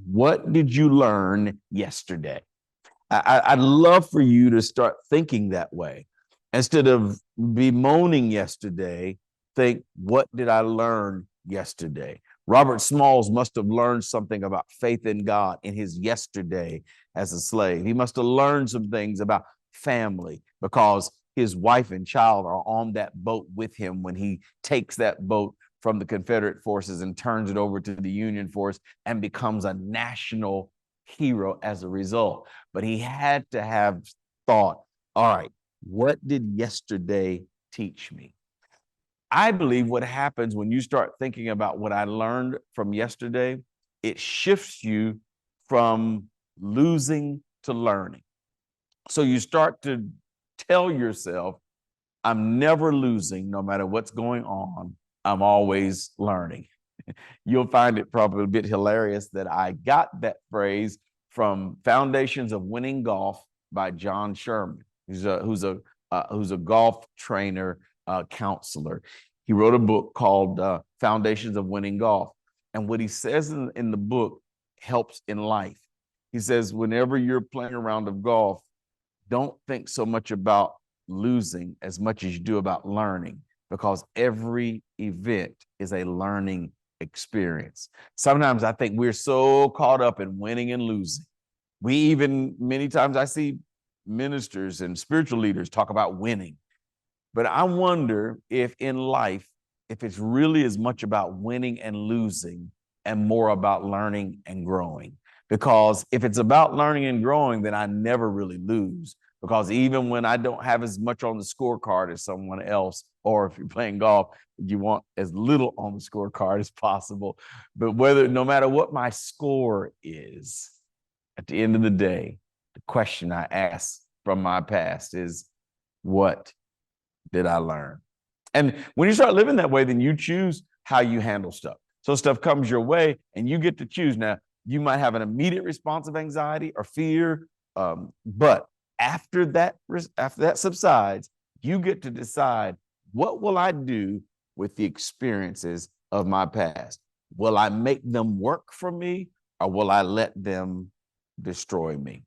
What did you learn yesterday? I'd love for you to start thinking that way. Instead of bemoaning yesterday, think, what did I learn yesterday? Robert Smalls must have learned something about faith in God in his yesterday as a slave. He must have learned some things about family because his wife and child are on that boat with him when he takes that boat from the Confederate forces and turns it over to the Union force and becomes a national hero as a result. But he had to have thought, all right, what did yesterday teach me? I believe what happens when you start thinking about what I learned from yesterday, it shifts you from losing to learning. So you start to tell yourself, I'm never losing no matter what's going on. I'm always learning. You'll find it probably a bit hilarious that I got that phrase from Foundations of Winning Golf by John Sherman, who's a golf trainer, counselor. He wrote a book called Foundations of Winning Golf. And what he says in the book helps in life. He says, whenever you're playing a round of golf, don't think so much about losing as much as you do about learning, because every event is a learning experience. Sometimes I think we're so caught up in winning and losing. Many times I see ministers and spiritual leaders talk about winning. But I wonder if in life, if it's really as much about winning and losing and more about learning and growing. Because if it's about learning and growing, then I never really lose. Because even when I don't have as much on the scorecard as someone else, or if you're playing golf, you want as little on the scorecard as possible. But no matter what my score is, at the end of the day, the question I ask from my past is, what did I learn? And when you start living that way, then you choose how you handle stuff. So stuff comes your way and you get to choose. Now, you might have an immediate response of anxiety or fear, but after that subsides, you get to decide, what will I do with the experiences of my past? Will I make them work for me, or will I let them destroy me?